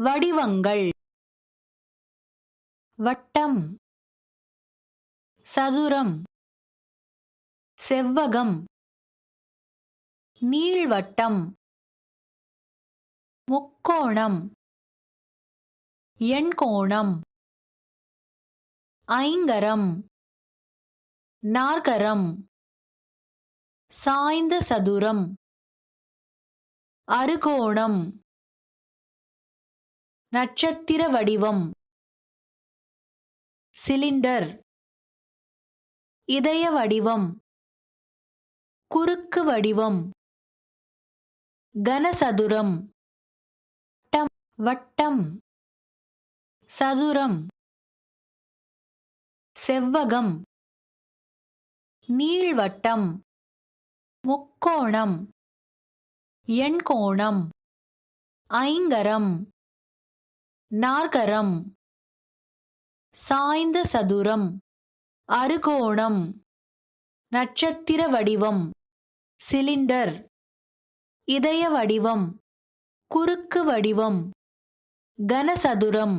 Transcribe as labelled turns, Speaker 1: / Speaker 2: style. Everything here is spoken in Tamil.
Speaker 1: வடிவங்கள் வட்டம், சதுரம், செவ்வகம், நீள்வட்டம், முக்கோணம், எண்கோணம், ஐங்கரம், நாற்கரம், சாய்ந்த சதுரம், அறுகோணம், நட்சத்திர வடிவம், சிலிண்டர், இதய வடிவம், குறுக்கு வடிவம், கனசதுரம், வட்டம், சதுரம், செவ்வகம், நீள்வட்டம், முக்கோணம், எண்கோணம், ஐங்கரம், நாற்கரம், சாய்ந்த சதுரம், அறுகோணம், நட்சத்திர வடிவம், சிலிண்டர், இதய வடிவம், குறுக்கு வடிவம், கனசதுரம்.